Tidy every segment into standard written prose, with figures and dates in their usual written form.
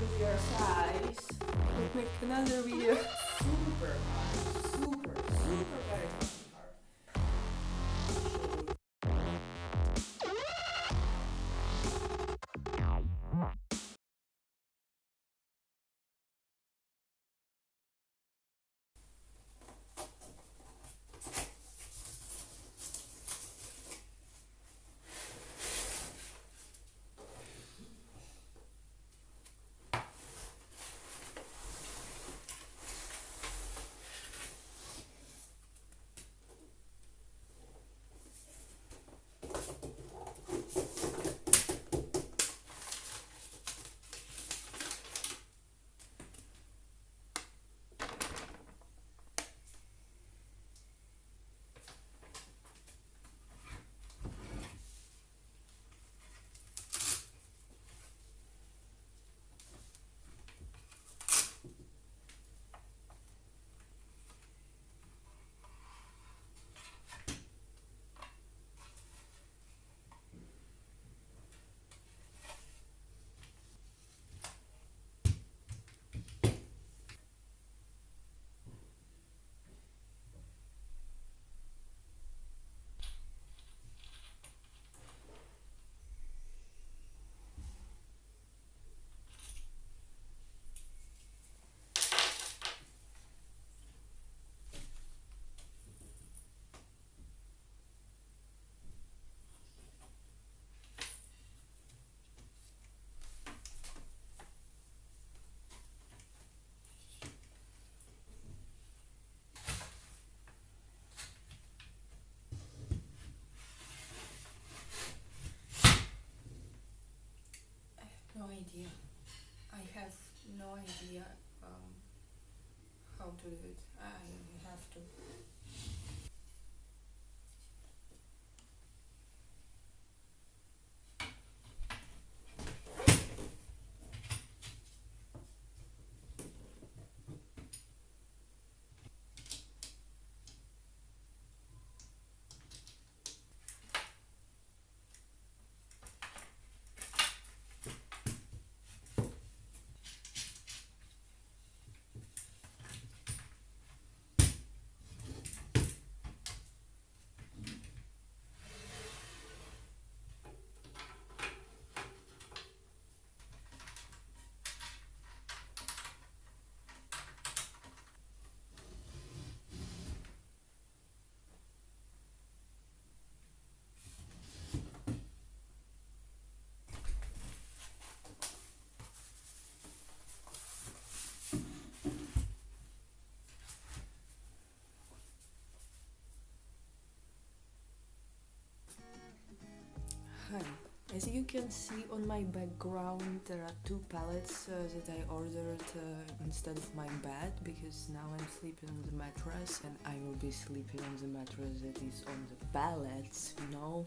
with your size, we'll make another video. Super hard, super very hard. No idea. I have no idea how to do it. I have to. Hi. As you can see on my background, there are two pallets that I ordered instead of my bed, because now I'm sleeping on the mattress and I will be sleeping on the mattress that is on the pallets, you know?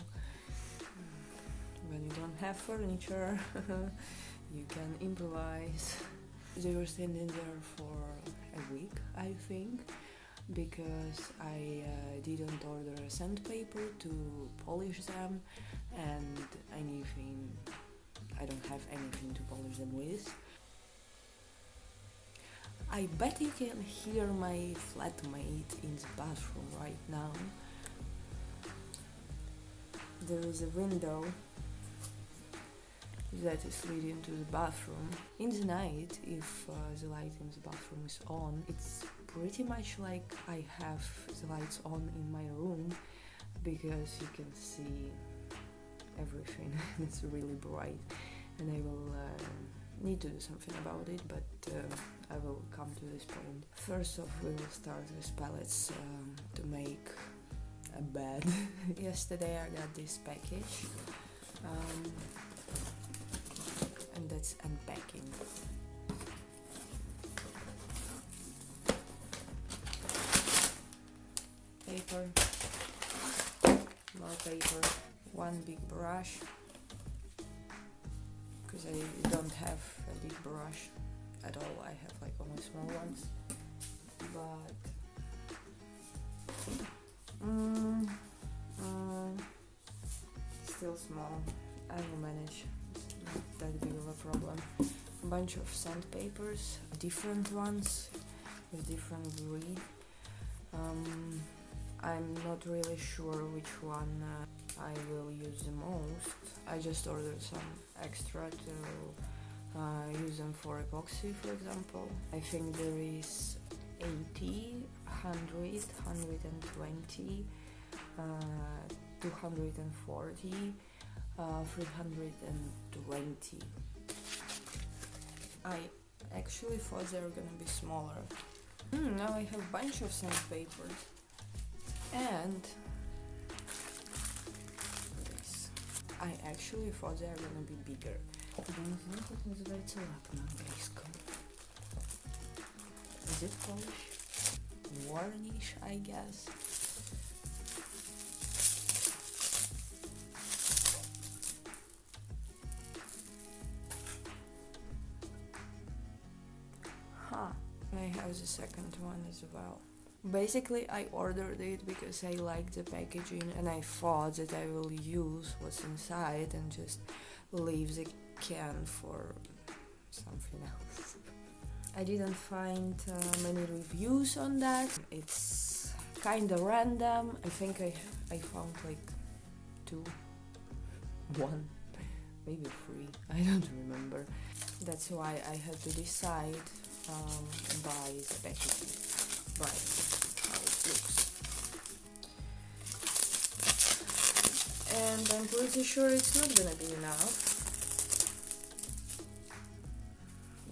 When you don't have furniture, you can improvise. They were standing there for a week, I think, because I didn't order sandpaper to polish them, and I don't have anything to polish them with. I bet you can hear my flatmate in the bathroom right now. There is a window that is leading to the bathroom. In the night, if the light in the bathroom is on, it's pretty much like I have the lights on in my room, because you can see everything. It's really bright, and I will need to do something about it, but I will come to this point. First off, we will start with pallets to make a bed. Yesterday I got this package, and that's unpacking. Paper, more paper, one big brush, because I don't have a big brush at all. I have like only small ones, but still small. I will manage. It's not that big of a problem. bunch of sandpapers, different ones with different breed. I'm not really sure which one I will use the most. I just ordered some extra to use them for epoxy, for example. I think there is 80, 100, 120, 240, 320. I actually thought they were gonna be smaller. Now I have a bunch of sandpapers. And this. I actually thought they were gonna be bigger. Is it polish? Varnish, I guess. I have the second one as well. Basically, I ordered it because I like the packaging and I thought that I will use what's inside and just leave the can for something else. I didn't find many reviews on that. It's kinda random. I think I found like 2, 1, maybe 3. I don't remember. That's why I had to decide by the packaging, by how it looks. And I'm pretty sure it's not gonna be enough,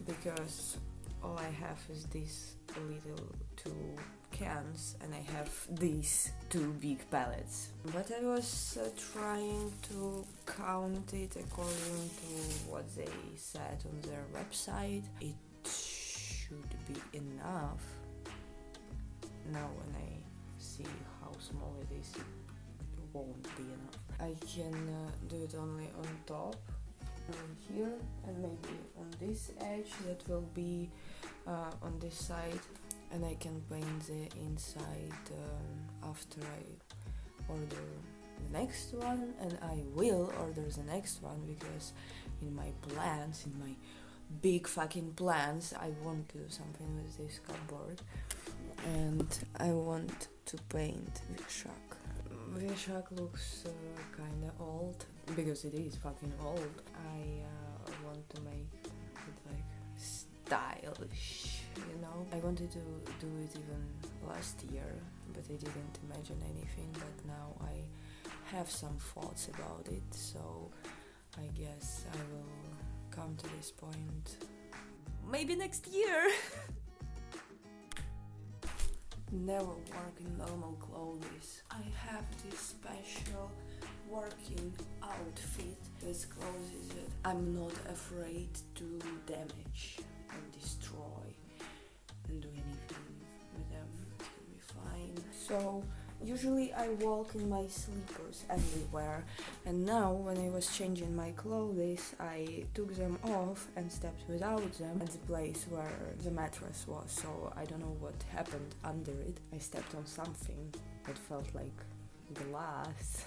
because all I have is these little 2 cans and I have these 2 big pallets. But I was trying to count it according to what they said on their website. It should be enough. Now when I see how small it is, it won't be enough. I can do it only on top, here, and maybe on this edge that will be on this side, and I can paint the inside after I order the next one, and I will order the next one because in my plans, in my big fucking plans, I want to do something with this cupboard, and I want to paint Vishak. Vishak looks kinda old, because it is fucking old. I want to make it like stylish, you know. I wanted to do it even last year, but I didn't imagine anything, but now I have some thoughts about it, so I guess I will come to this point maybe next year. Never work in normal clothes. I have this special working outfit with clothes that I'm not afraid to damage and destroy and do anything with them. It's gonna be fine. So usually I walk in my slippers everywhere, and now when I was changing my clothes, I took them off and stepped without them at the place where the mattress was, so I don't know what happened under it. I stepped on something that felt like glass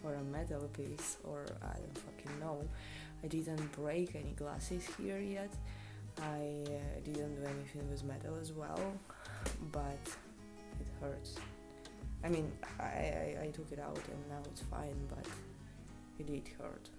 or a metal piece, or I don't fucking know. I didn't break any glasses here yet. I didn't do anything with metal as well, but it hurts. I mean, I took it out and now it's fine, but it did hurt.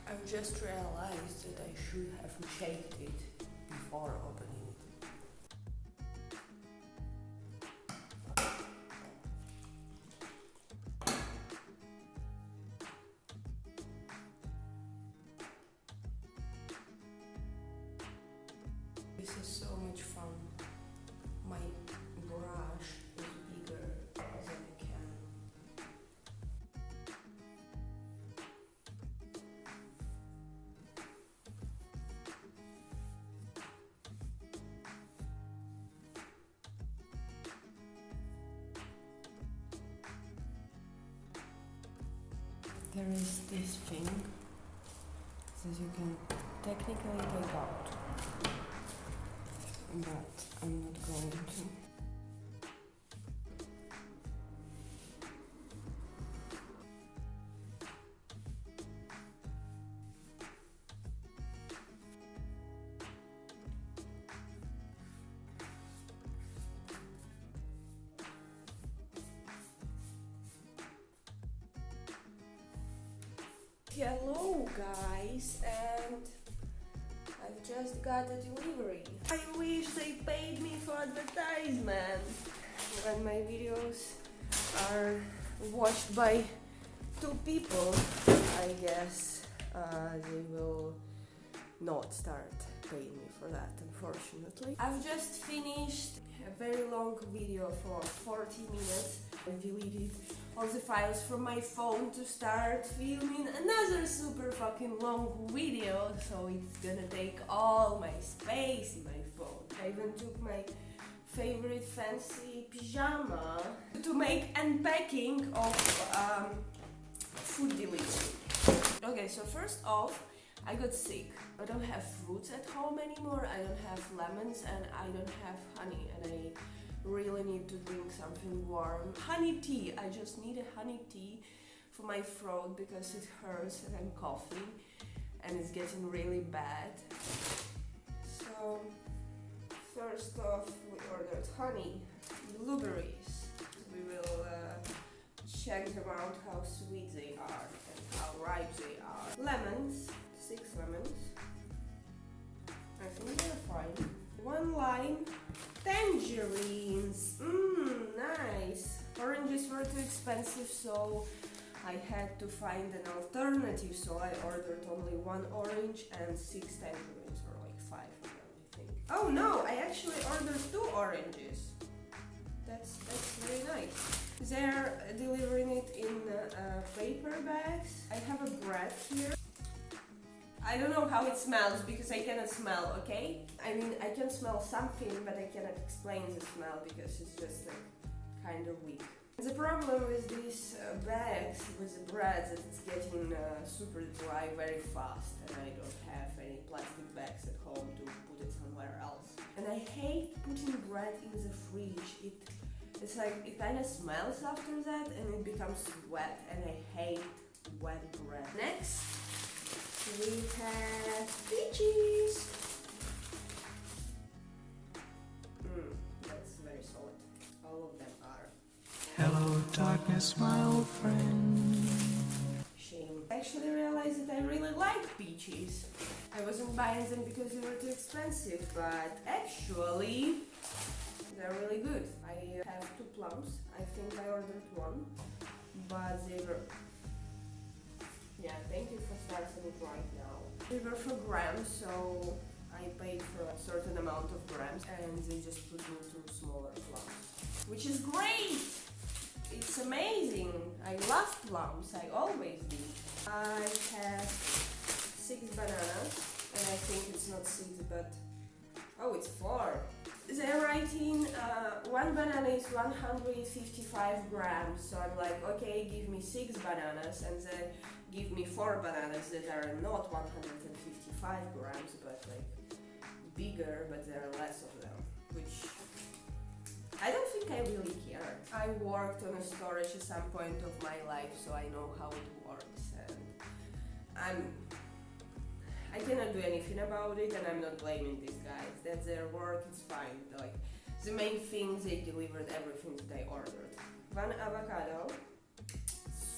I just realized that I should have shaked it before opening it. This is so much fun. my brush is bigger than I can. There is this thing that you can technically take out, but I'm not going to. Hello guys, and I've just got a delivery. I wish they paid me for advertisement. When my videos are watched by 2 people, I guess they will not start paying me for that, unfortunately. I've just finished a very long video for 40 minutes. I deleted all the files from my phone to start filming another super fucking long video, so it's gonna take all my space in my phone. I even took my favorite fancy pyjama to make unpacking of food delivery. Okay, so first off, I got sick. I don't have fruits at home anymore, I don't have lemons, and I don't have honey, and I really need to drink something warm. Honey tea, I just need a honey tea for my throat because it hurts and I'm coughing and it's getting really bad. So first off, we ordered honey, blueberries. We will check them out, how sweet they are and how ripe they are. Lemons, 6 lemons. I think they're fine. 1 lime. Tangerines, nice. Oranges were too expensive, so I had to find an alternative, so I ordered only 1 orange and 6 tangerines, or like 5 of them, I think. Oh no, I actually ordered 2 oranges. That's very nice. They're delivering it in paper bags. I have a bread here. I don't know how it smells because I cannot smell, okay? I mean, I can smell something, but I cannot explain the smell because it's just like kind of weak. The problem with these bags with the bread is that it's getting super dry very fast, and I don't have any plastic bags at home to put it somewhere else. And I hate putting bread in the fridge. It's like it kind of smells after that and it becomes wet, and I hate wet bread. Next, we have peaches. That's very solid. All of them are. Hello, darkness, my old friend. Shame. I actually realized that I really like peaches. I wasn't buying them because they were too expensive, but actually they're really good. I have 2 plums. I think I ordered 1, but they were... Yeah, thank you for starting it right now. They were for grams, so I paid for a certain amount of grams, and they just put me 2 smaller plums, which is great! It's amazing! I love plums, I always did. I have 6 bananas, and I think it's not 6, but... Oh, it's 4! They're writing 1 banana is 155 grams, so I'm like, okay, give me 6 bananas, and then give me 4 bananas that are not 155 grams, but like bigger, but there are less of them, which I don't think I really care. I worked on a storage at some point of my life, so I know how it works, and I cannot do anything about it, and I'm not blaming these guys. That's their work, it's fine. Like, the main thing, they delivered everything that I ordered. 1 avocado,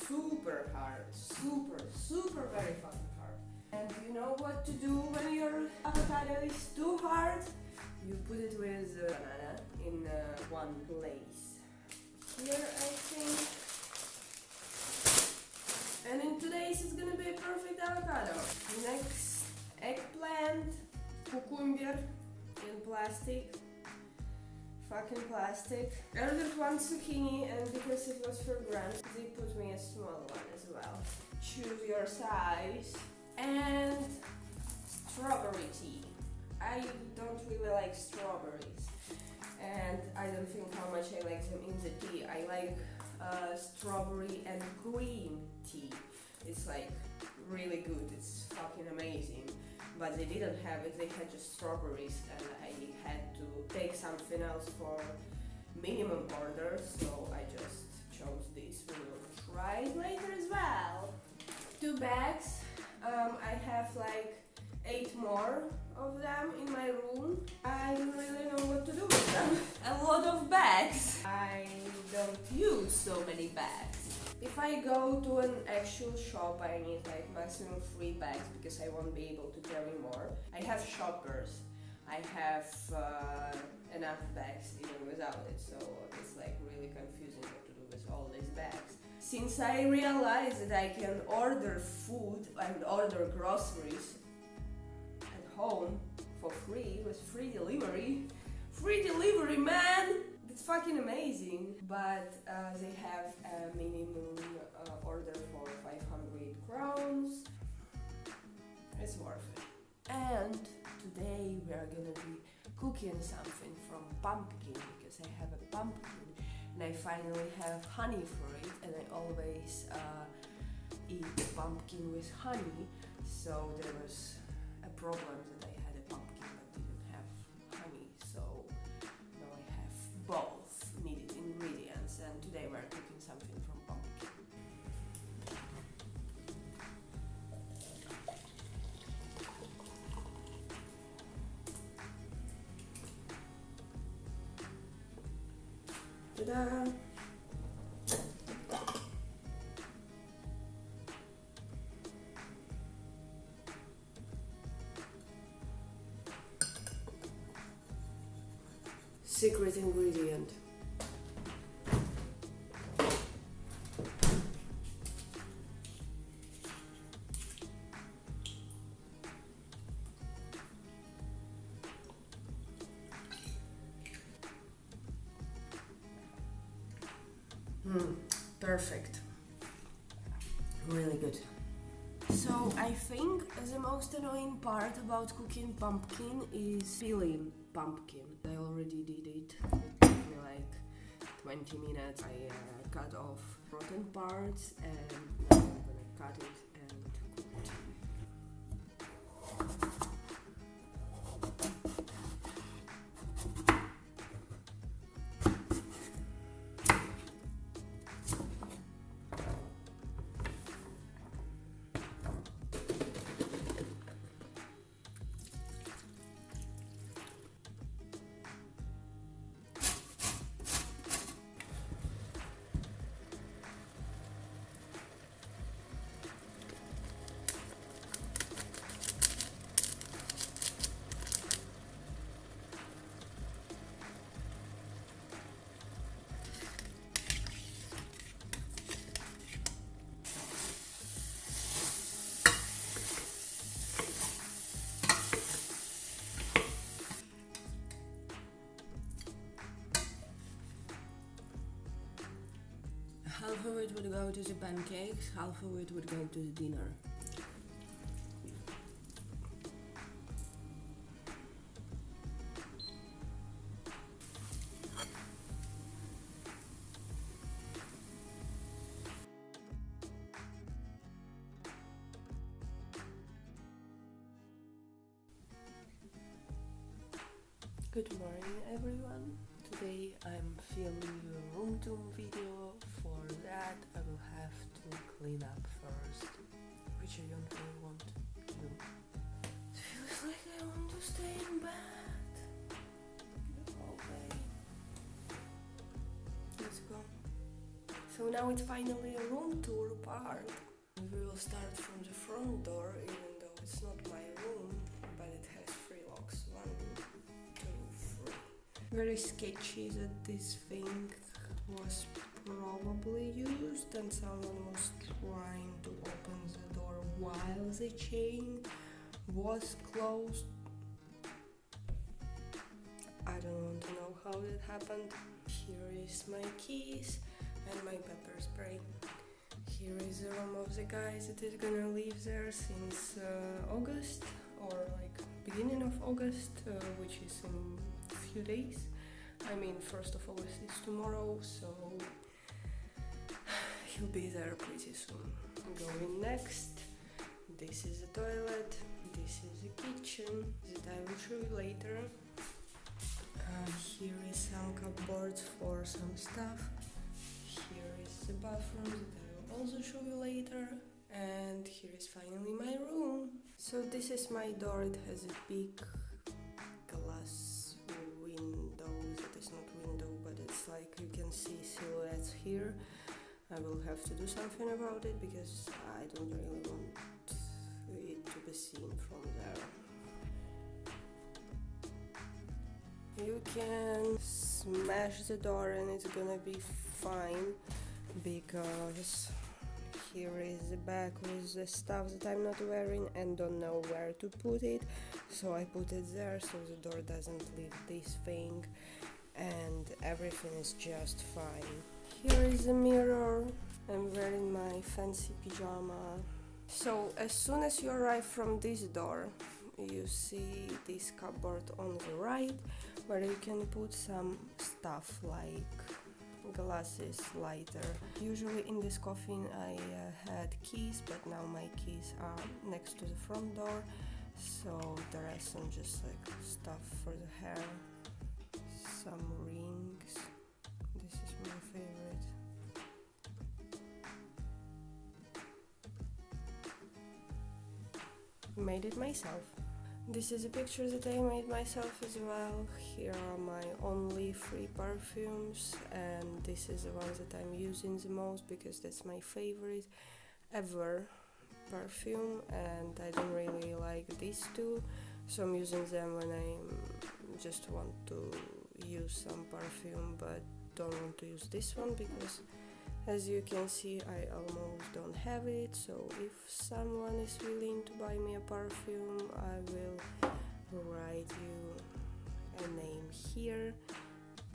super hard, super very fucking hard. And you know what to do when your avocado is too hard? You put it with banana in one place. Here, I think. And in today's it's gonna be a perfect avocado. Next, eggplant, cucumber in plastic, fucking plastic. I ordered one zucchini, and because it was for grants, they put me a small one as well. Choose your size. And strawberry tea. I don't really like strawberries, and I don't think how much I like them in the tea. I like strawberry and green tea. It's like really good. It's fucking amazing. But they didn't have it. They had just strawberries, and I had to take something else for minimum order. So I just chose this. We will try it later as well. 2 bags. I have like 8 more of them in my room. I don't really know what to do with them. A lot of bags. I don't use so many bags. If I go to an actual shop, I need like maximum 3 bags because I won't be able to carry more. I have shoppers. I have enough bags even without it, so it's like really confusing what to do with all these bags. Since I realized that I can order food and order groceries at home for free with free delivery. Free delivery, man! It's fucking amazing. But they have a minimum order for 500 crowns. It's worth it. And today we are gonna be cooking something from pumpkin because I have a pumpkin. And I finally have honey for it, and I always eat pumpkin with honey, so there was a problem that I had a pumpkin but didn't have honey, so now I have both needed ingredients, and today we're cooking something from pumpkin. Ta-da! Secret ingredient. Perfect. Really good. So I think the most annoying part about cooking pumpkin is peeling pumpkin. I already did it. It took me like 20 minutes. I cut off rotten parts, and now I'm gonna cut it and cook it. Half of it would go to the pancakes, half of it would go to the dinner. Good morning, everyone. Today I'm filming a room tour video. For that I will have to clean up first, which I don't really want to do. It feels like I want to stay in bed. Okay. Let's go. So now it's finally a room tour part. We will start from the front door, even though it's not my room, but it has 3 locks. 1, 2, 3. Very sketchy that this thing was probably used, and someone was trying to open the door while the chain was closed. I don't want to know how that happened. Here is my keys and my pepper spray. Here is the room of the guy that is gonna live there since August, or like beginning of August, which is in a few days. I mean, 1st of August is tomorrow, so he'll be there pretty soon. Going next, this is the toilet, this is the kitchen that I will show you later. Here is some cupboards for some stuff. Here is the bathroom that I will also show you later. And here is finally my room. So this is my door. It has a big glass window. That is not window, but it's like you can see silhouettes here. I will have to do something about it because I don't really want it to be seen from there. You can smash the door and it's gonna be fine, because here is the bag with the stuff that I'm not wearing and don't know where to put it, so I put it there so the door doesn't leave this thing, and everything is just fine. Here is the mirror. I'm wearing my fancy pyjama. So as soon as you arrive from this door, you see this cupboard on the right where you can put some stuff like glasses, lighter. Usually in this coffin I had keys, but now my keys are next to the front door, so there are some just like stuff for the hair, some rings. This is my favorite. Made it myself. This is a picture that I made myself as well. Here are my only 3 perfumes, and this is the ones that I'm using the most because that's my favorite ever perfume, and I don't really like these 2, so I'm using them when I just want to use some perfume but don't want to use this one because, as you can see, I almost don't have it. So if someone is willing to buy me a perfume, I will write you a name here.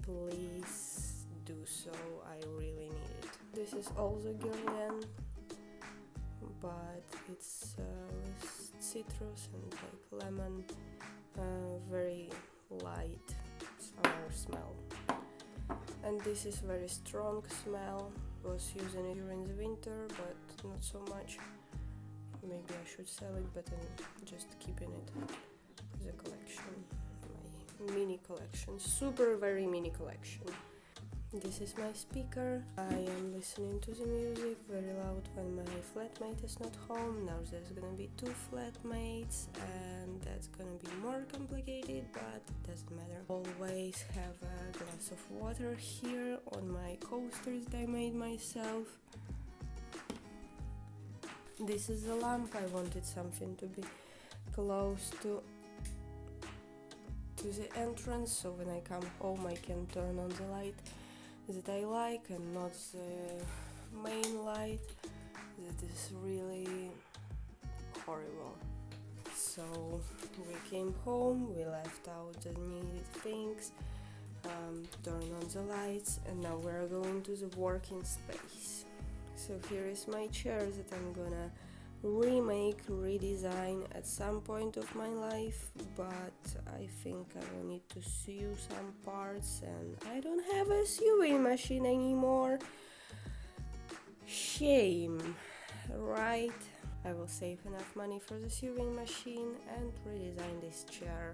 Please do so, I really need it. This is also Guerlain, but it's with citrus and like lemon, very light sour smell. And this is very strong smell. Was using it during the winter, but not so much. Maybe I should sell it, but I'm just keeping it as a collection. My mini collection, super very mini collection. This is my speaker. I am listening to the music very loud when my flatmate is not home. Now there's gonna be 2 flatmates and that's gonna be more complicated, but it doesn't matter. Always have a glass of water here on my coasters that I made myself. This is the lamp. I wanted something to be close to the entrance, so when I come home I can turn on the light that I like and not the main light that is really horrible. So we came home, we left out the needed things, turned on the lights, and now we're going to the working space. So here is my chair that I'm gonna remake, redesign at some point of my life, but I think I will need to sew some parts and I don't have a sewing machine anymore. Shame, right? I will save enough money for the sewing machine and redesign this chair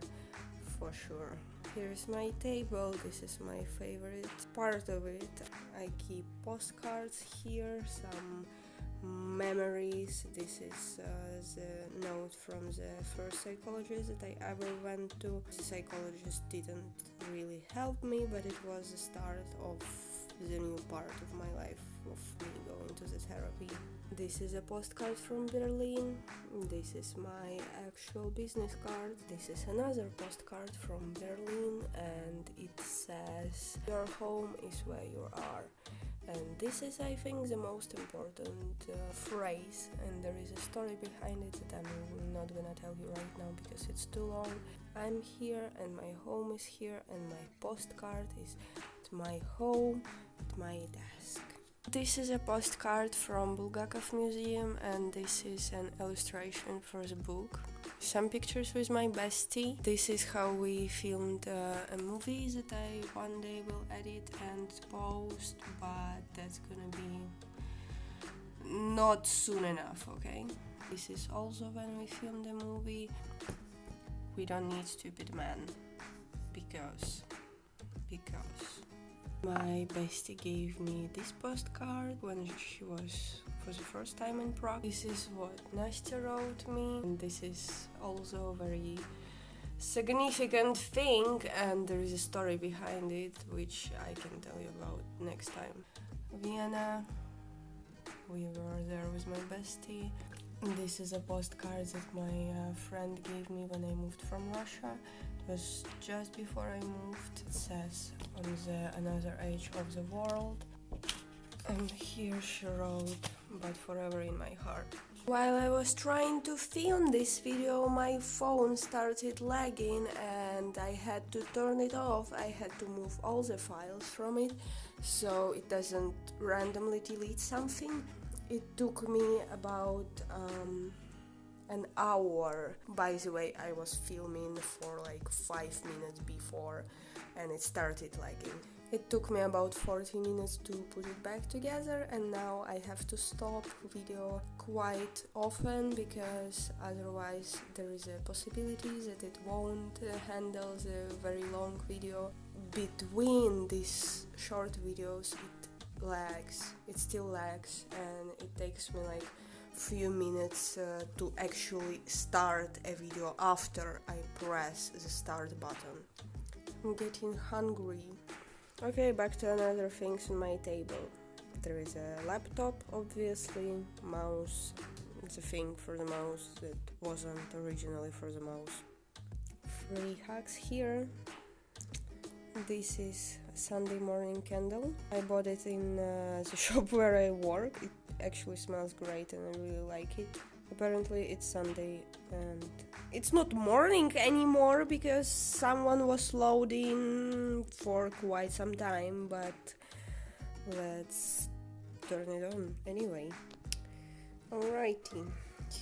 for sure. Here's my table. This is my favorite part of it. I keep postcards here, some memories. This is the note from the first psychologist that I ever went to. The psychologist didn't really help me, but it was the start of the new part of my life, of me going to the therapy. This is a postcard from Berlin. This is my actual business card. This is another postcard from Berlin, and it says, "Your home is where you are." And this is, I think, the most important phrase, and there is a story behind it that I'm not gonna tell you right now because it's too long. I'm here and my home is here and my postcard is at my home, at my desk. This is a postcard from Bulgakov Museum, and this is an illustration for the book. Some pictures with my bestie. This is how we filmed a movie that I one day will edit and post, but that's gonna be not soon enough, okay? This is also when we filmed the movie. We don't need stupid man because my bestie gave me this postcard when she was for the first time in Prague. This is what Nastya wrote me, and this is also a very significant thing, and there is a story behind it which I can tell you about next time. Vienna, we were there with my bestie. This is a postcard that my friend gave me when I moved from Russia. It was just before I moved. It says on the another age of the world. And here she wrote, but forever in my heart. While I was trying to film this video, my phone started lagging and I had to turn it off. I had to move all the files from it so it doesn't randomly delete something. It took me about an hour. By the way, I was filming for like 5 minutes before and it started lagging. It took me about 40 minutes to put it back together, and now I have to stop video quite often because otherwise there is a possibility that it won't handle the very long video. Between these short videos it still lags, and it takes me like few minutes to actually start a video after I press the start button. I'm getting hungry. Okay, back to another things on my table. There is a laptop, obviously, mouse, it's a thing for the mouse that wasn't originally for the mouse. Free hacks here. This is a Sunday morning candle. I bought it in the shop where I work. It actually smells great and I really like it. Apparently it's Sunday and it's not morning anymore because someone was loading for quite some time, but let's turn it on anyway. Alrighty,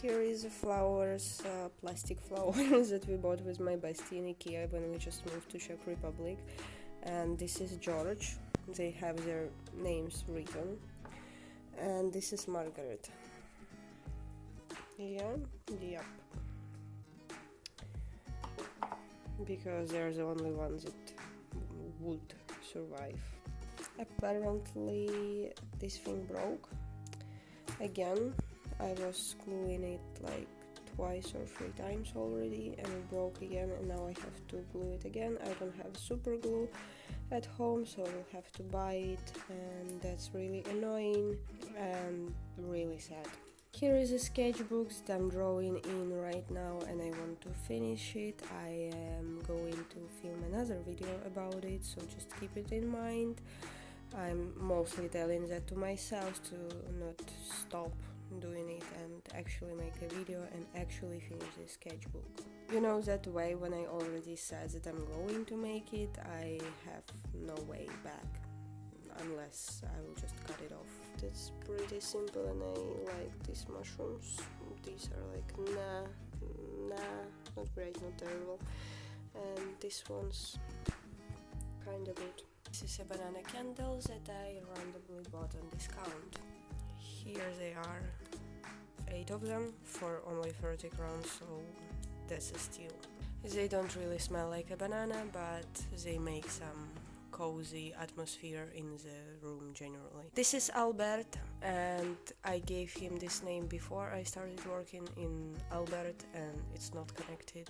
here is the flowers, plastic flowers that we bought with my bestie in IKEA when we just moved to Czech Republic, and this is George, they have their names written, and this is Margaret. Yep. Because they're the only ones that would survive. Apparently this thing broke. Again, I was gluing it like twice or 3 times already and it broke again, and now I have to glue it again. I don't have super glue at home, so I'll have to buy it, and that's really annoying and really sad. Here is a sketchbook that I'm drawing in right now and I want to finish it. I am going to film another video about it, so just keep it in mind. I'm mostly telling that to myself to not stop doing it and actually make a video and actually finish the sketchbook. You know, that way when I already said that I'm going to make it, I have no way back unless I will just cut it off. It's pretty simple and I like these mushrooms. These are like not great, not terrible. And this one's kinda good. This is a banana candle that I randomly bought on discount. Here they are, 8 of them for only 30 crowns, so that's a steal. They don't really smell like a banana, but they make some cozy atmosphere in the room generally. This is Albert, and I gave him this name before I started working in Albert, and it's not connected,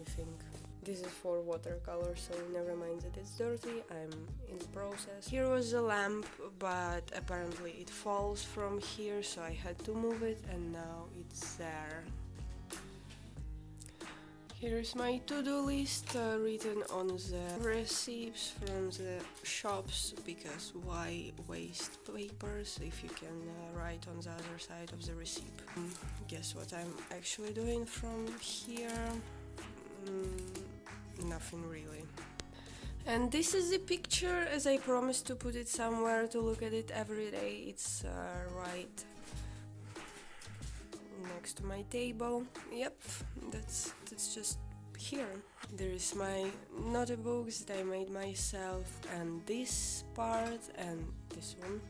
I think. This is for watercolor, so never mind that it's dirty, I'm in the process. Here was a lamp, but apparently it falls from here, so I had to move it, and now it's there. Here's my to-do list written on the receipts from the shops, because why waste papers if you can write on the other side of the receipt. Guess what I'm actually doing from here? Nothing really. And this is the picture, as I promised to put it somewhere to look at it every day. It's right next to my table. Yep, that's just here. There is my notebooks that I made myself, and this part and this one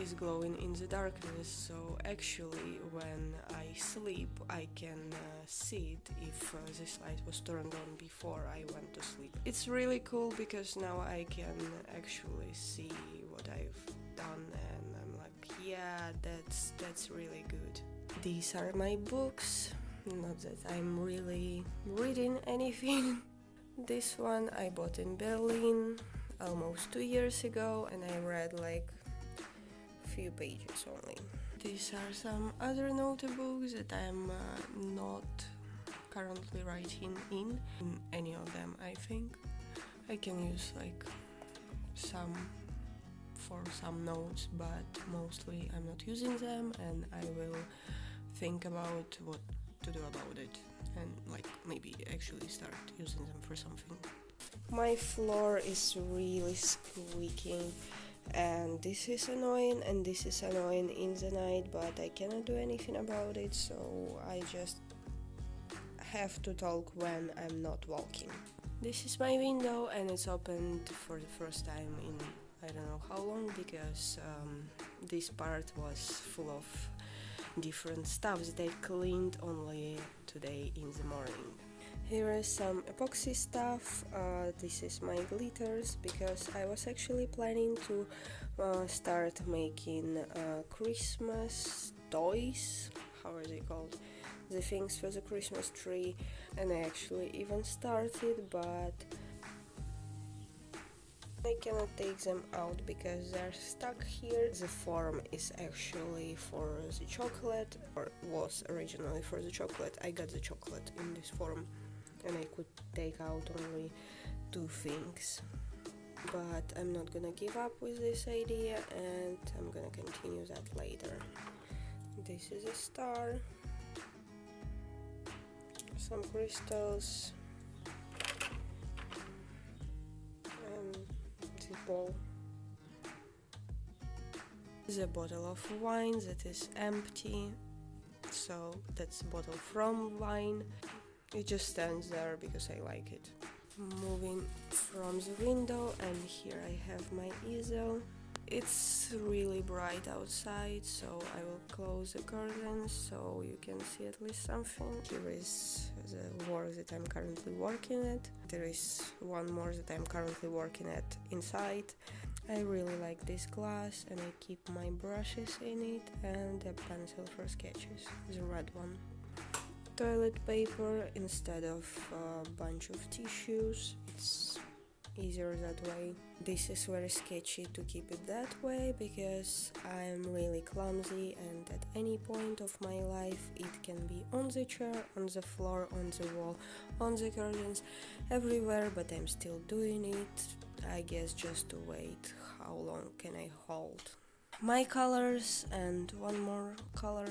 is glowing in the darkness, so actually when I sleep I can see it if this light was turned on before I went to sleep. It's really cool because now I can actually see what I've done, and I'm like, yeah, that's really good. These are my books, not that I'm really reading anything. This one I bought in Berlin almost 2 years ago, and I read like few pages only. These are some other notebooks that I'm not currently writing in any of them. I think I can use like some for some notes, but mostly I'm not using them, and I will think about what to do about it, and like maybe actually start using them for something. My floor is really squeaking, and this is annoying and this is annoying in the night, but I cannot do anything about it, so I just have to talk when I'm not walking. This is my window, and it's opened for the first time in I don't know how long, because this part was full of different stuff that I cleaned only today in the morning. Here is some epoxy stuff. This is my glitters, because I was actually planning to start making Christmas toys. How are they called? The things for the Christmas tree, and I actually even started, but I cannot take them out because they're stuck here. The form is actually for the chocolate, or was originally for the chocolate. I got the chocolate in this form, and I could take out only 2 things. But I'm not gonna give up with this idea, and I'm gonna continue that later. This is a star, some crystals, and this ball. This is a bottle of wine that is empty, so that's a bottle from wine. It just stands there because I like it. Moving from the window, and here I have my easel. It's really bright outside, so I will close the curtains so you can see at least something. Here is the work that I'm currently working at. There is one more that I'm currently working at inside. I really like this glass, and I keep my brushes in it, and a pencil for sketches, the red one. Toilet paper instead of a bunch of tissues. It's easier that way. This is very sketchy to keep it that way because I'm really clumsy, and at any point of my life it can be on the chair, on the floor, on the wall, on the curtains, everywhere, but I'm still doing it. I guess just to wait how long can I hold. My colors and one more color.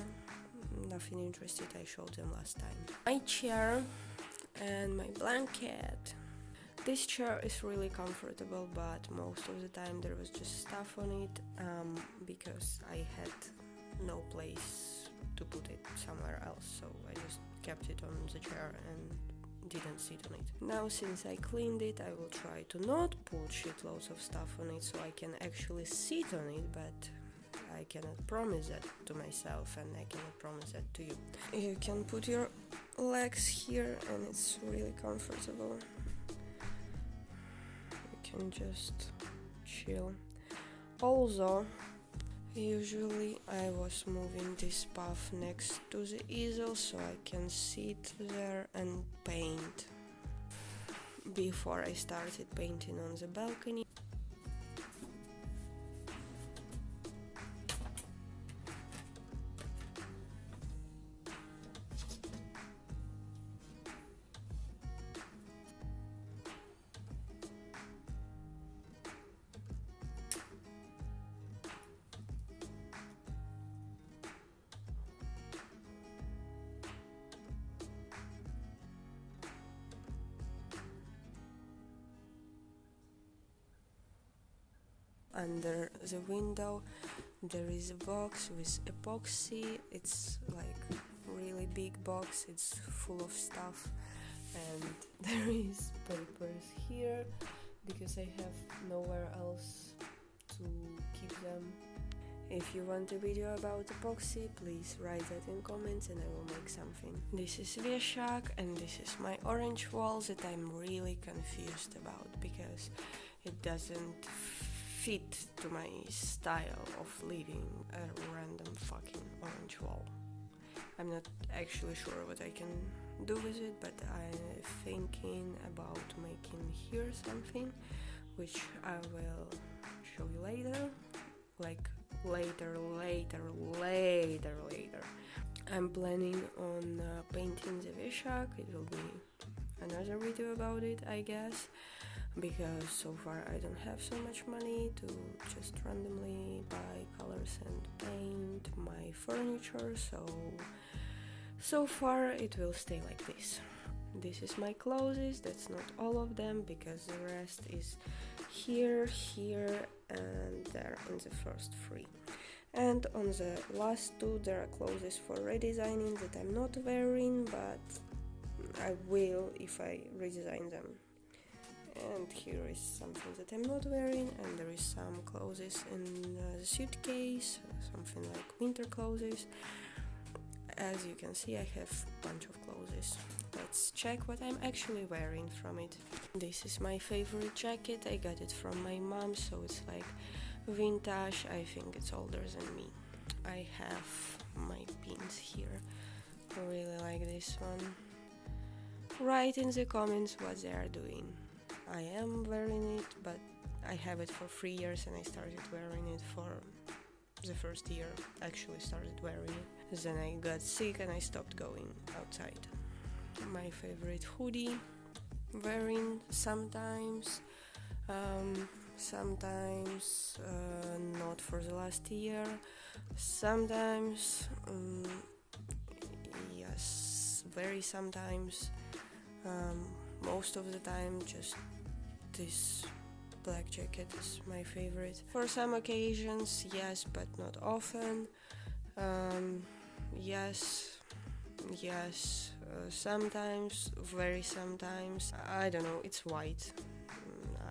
Nothing interested, I showed them last time. My chair and my blanket. This chair is really comfortable, but most of the time there was just stuff on it because I had no place to put it somewhere else, so I just kept it on the chair and didn't sit on it. Now since I cleaned it, I will try to not put shitloads of stuff on it so I can actually sit on it, but I cannot promise that to myself, and I cannot promise that to you. You can put your legs here and it's really comfortable. You can just chill. Also, usually I was moving this puff next to the easel so I can sit there and paint. Before I started painting on the balcony, under the window there is a box with epoxy. It's like really big box, it's full of stuff, and there is papers here because I have nowhere else to keep them. If you want a video about epoxy, please write that in comments and I will make something. This is Wieszak and this is my orange wall that I'm really confused about because it doesn't fit to my style of leaving a random fucking orange wall. I'm not actually sure what I can do with it, but I'm thinking about making here something which I will show you later, like later. I'm planning on painting the Wieszak. It will be another video about it, I guess, because so far I don't have so much money to just randomly buy colors and paint my furniture, so far it will stay like this. This is my clothes, that's not all of them because the rest is here, and there in the first three. And on the last two there are clothes for redesigning that I'm not wearing, but I will if I redesign them. And here is something that I'm not wearing, and there is some clothes in the suitcase, something like winter clothes. As you can see, I have a bunch of clothes. Let's check what I'm actually wearing from it. This is my favorite jacket. I got it from my mom, so it's like vintage. I think it's older than me. I have my pins here. I really like this one. Write in the comments what they are doing. I am wearing it, but I have it for 3 years and I started wearing it for the first year. Actually started wearing it. Then I got sick and I stopped going outside. My favorite hoodie, wearing sometimes, not for the last year, sometimes, yes, very sometimes, most of the time just this black jacket is my favorite. For some occasions, yes, but not often. Yes, sometimes, very sometimes. I don't know, it's white.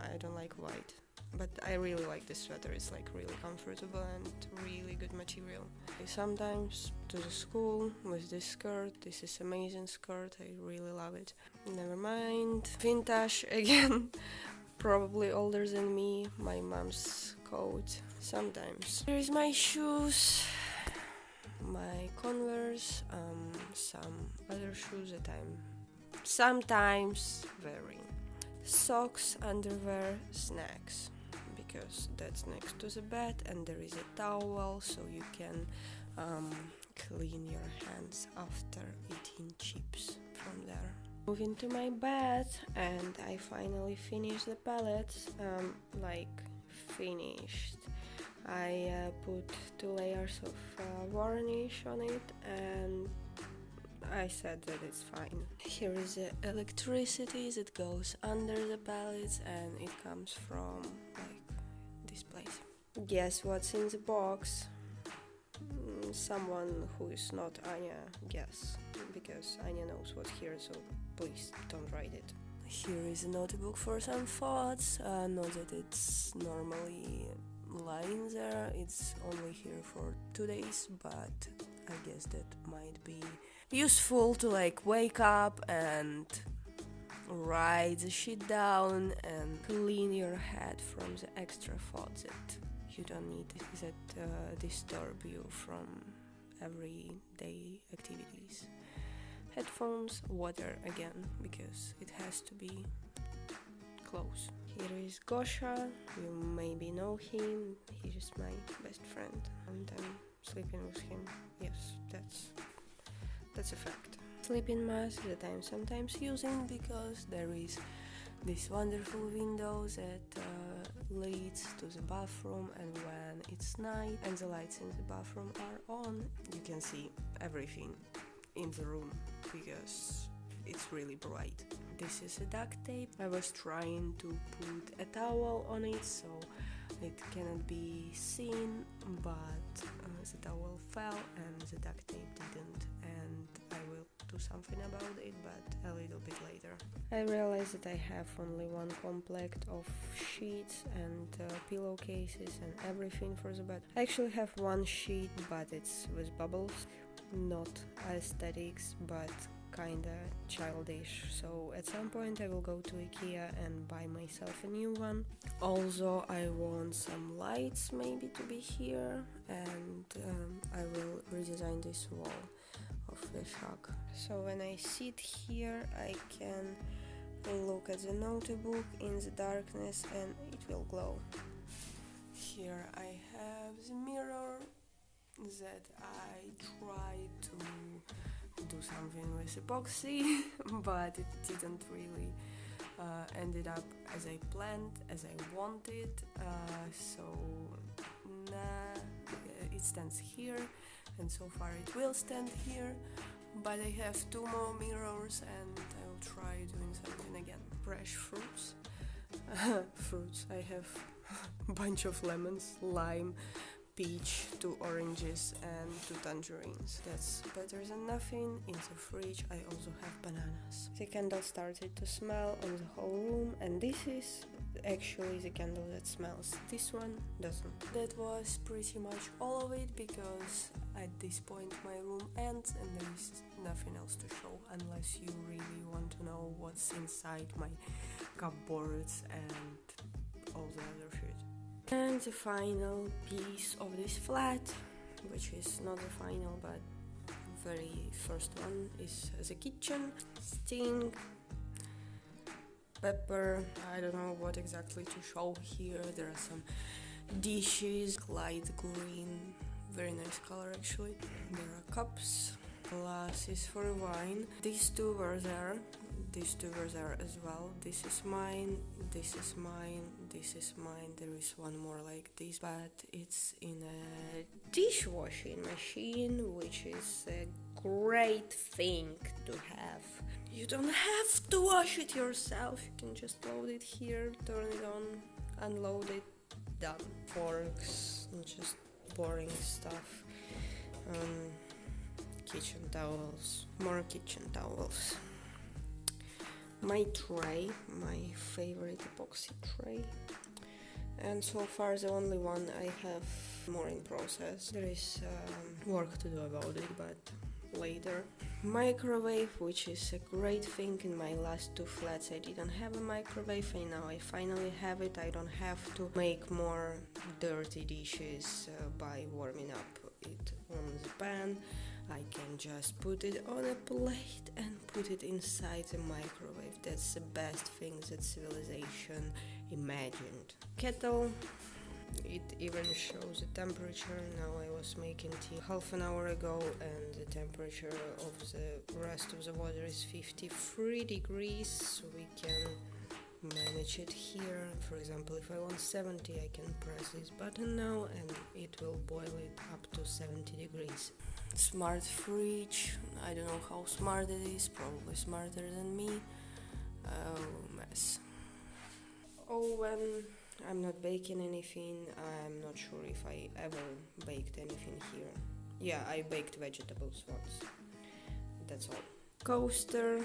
I don't like white, but I really like this sweater. It's like really comfortable and really good material. Sometimes to the school with this skirt. This is amazing skirt, I really love it. Never mind. Vintage again. Probably older than me. My mom's coat. Sometimes. Here is my shoes. My Converse, some other shoes that I'm sometimes wearing. Socks, underwear, snacks, because that's next to the bed, and there is a towel so you can clean your hands after eating chips from there. Moving to my bed, and I finally finished the pallets, finished. I put 2 layers of varnish on it, and I said that it's fine. Here is the electricity that goes under the pallets, and it comes from like this place. Guess what's in the box? Someone who is not Anya guess, because Anya knows what's here, so please don't write it. Here is a notebook for some thoughts. Not that it's normally lying there, it's only here for 2 days, but I guess that might be useful to like wake up and write the shit down and clean your head from the extra thoughts that you don't need, that disturb you from everyday activities. Headphones, water again, because it has to be close. Here is Gosha, you maybe know him, he is my best friend and I'm sleeping with him. Yes, that's a fact. Sleeping mask that I'm sometimes using because there is this wonderful window that leads to the bathroom, and when it's night and the lights in the bathroom are on, you can see everything in the room because it's really bright. This is a duct tape. I was trying to put a towel on it, so It cannot be seen, but the towel fell and the duct tape didn't, and I will do something about it, but a little bit later. I realized that I have only one complete of sheets and pillowcases and everything for the bed. I actually have one sheet, but it's with bubbles, not aesthetics, but kinda childish, so at some point I will go to IKEA and buy myself a new one. Also, I want some lights maybe to be here, and I will redesign this wall of the shack. So when I sit here, I can look at the notebook in the darkness and it will glow. Here I have the mirror that I tried to do something with epoxy, but it didn't really ended up as I planned, as I wanted, so nah, it stands here, and so far it will stand here, but I have 2 more mirrors and I will try doing something again. Fresh fruits. Fruits, I have a bunch of lemons, lime, peach, 2 oranges and 2 tangerines. That's better than nothing. In the fridge I also have bananas. The candle started to smell on the whole room, and this is actually the candle that smells. This one doesn't. That was pretty much all of it, because at this point my room ends and there is nothing else to show, unless you really want to know what's inside my cupboards and all the other shit. And the final piece of this flat, which is not the final but very first one, is the kitchen. Sting, pepper, I don't know what exactly to show here. There are some dishes, light green, very nice color actually. There are cups, glasses for wine. These 2 were there. These 2 were there as well. This is mine, this is mine, this is mine. There is one more like this, but it's in a dishwashing machine, which is a great thing to have. You don't have to wash it yourself. You can just load it here, turn it on, unload it, done. Forks, just boring stuff. Kitchen towels, more kitchen towels. My tray, my favorite epoxy tray, and so far the only one I have more in process. There is work to do about it, but later. Microwave, which is a great thing. In my last 2 flats I didn't have a microwave, and now I finally have it. I don't have to make more dirty dishes by warming up it on the pan. I can just put it on a plate and put it inside the microwave. That's the best thing that civilization imagined. Kettle, it even shows the temperature. Now I was making tea half an hour ago and the temperature of the rest of the water is 53 degrees, so we can manage it here. For example, if I want 70, I can press this button now and it will boil it up to 70 degrees. Smart fridge, I don't know how smart it is, probably smarter than me. Oh, mess. Oven, I'm not baking anything. I'm not sure if I ever baked anything here. Yeah, I baked vegetables once. That's all. Coaster.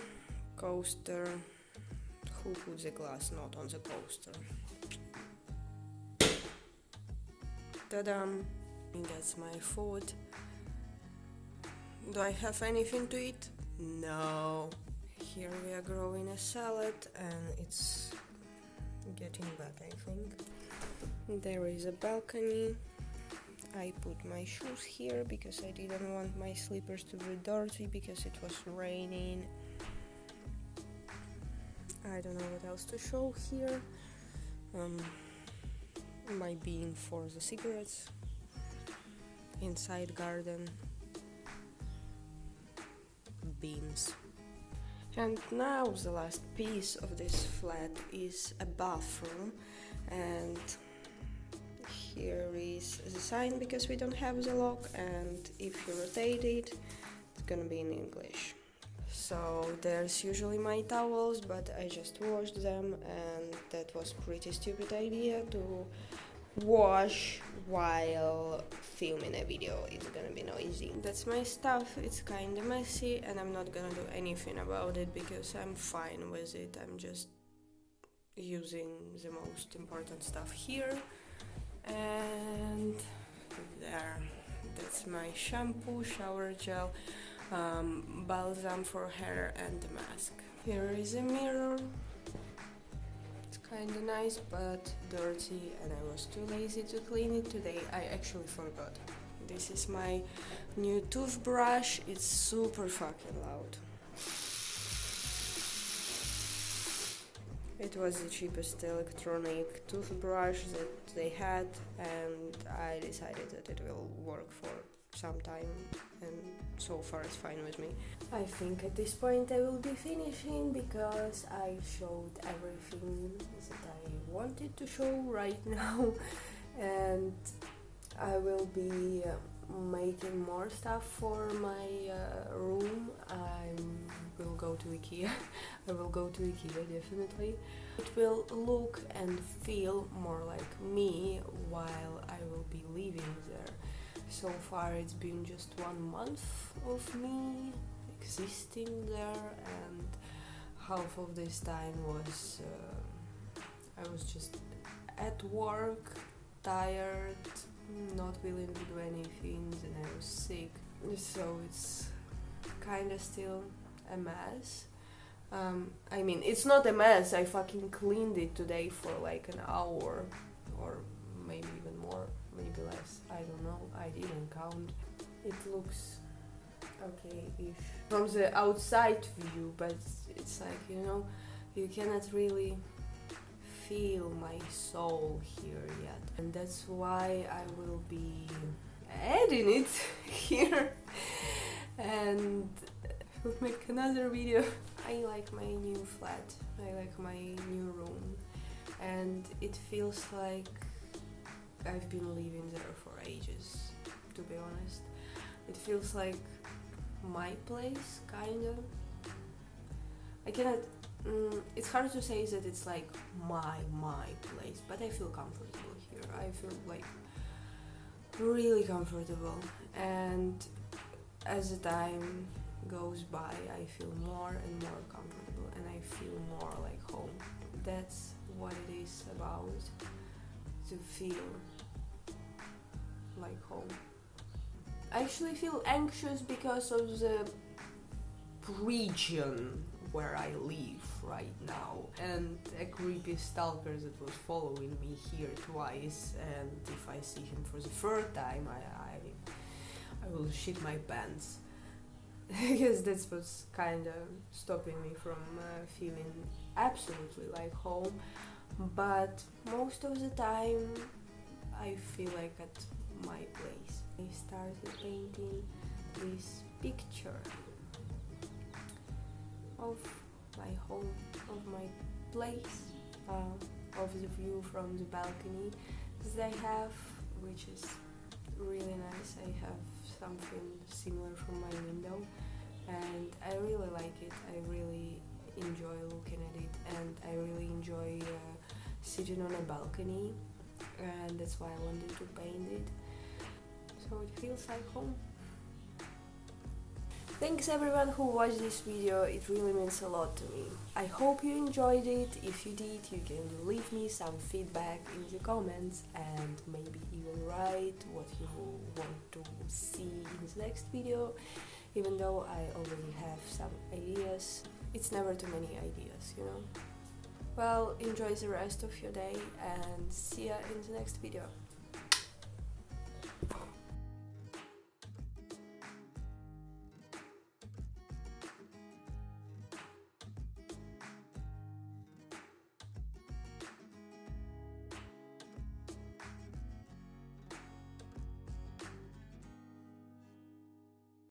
Who puts the glass not on the coaster? Ta-da! That's my food. Do I have anything to eat? No. Here we are growing a salad and it's getting bad, I think. There is a balcony. I put my shoes here because I didn't want my slippers to be dirty because it was raining. I don't know what else to show here. My bin for the cigarettes. Inside garden. Beams. And now the last piece of this flat is a bathroom, and here is the sign because we don't have the lock, and if you rotate it, it's gonna be in English. So there's usually my towels, but I just washed them, and that was pretty stupid idea to wash while filming a video. It's gonna be noisy. That's my stuff. It's kinda messy and I'm not gonna do anything about it because I'm fine with it. I'm just using the most important stuff here. And there, that's my shampoo, shower gel, balsam for hair and the mask. Here is a mirror. It's kinda nice but dirty and I was too lazy to clean it today. I actually forgot. This is my new toothbrush. It's super fucking loud. It was the cheapest electronic toothbrush that they had and I decided that it will work for some time and so far it's fine with me. I think at this point I will be finishing because I showed everything that I wanted to show right now and I will be making more stuff for my room. I will go to IKEA. I will go to IKEA definitely. It will look and feel more like me while I will be living there. So far it's been just 1 month of me existing there and half of this time was I was just at work, tired, not willing to do anything and I was sick. So it's kinda still a mess. I mean, it's not a mess. I fucking cleaned it today for like an hour or maybe even more, maybe less. I don't know. I didn't count. It looks okay-ish from the outside view, but it's like, you know, you cannot really feel my soul here yet. And that's why I will be adding it here and will make another video. I like my new flat, I like my new room and it feels like I've been living there for ages, to be honest. It feels like my place, kinda. I cannot, it's hard to say that it's like my place, but I feel comfortable here. I feel like really comfortable and as the time goes by I feel more and more comfortable and I feel more like home. That's what it is about, to feel like home. I actually feel anxious because of the region where I live right now and a creepy stalker that was following me here twice, and if I see him for the third time I will shit my pants. Because that's what's kind of stopping me from feeling absolutely like home, but most of the time I feel like at my place. I started painting this picture of my home, of my place, of the view from the balcony that I have, which is really nice. I have something similar from my window and I really like it. I really enjoy looking at it and I really enjoy sitting on a balcony, and that's why I wanted to paint it, so it feels like home. Thanks everyone who watched this video, it really means a lot to me. I hope you enjoyed it. If you did, you can leave me some feedback in the comments and maybe even write what you want to see in the next video. Even though I already have some ideas, it's never too many ideas, you know. Well, enjoy the rest of your day and see ya in the next video.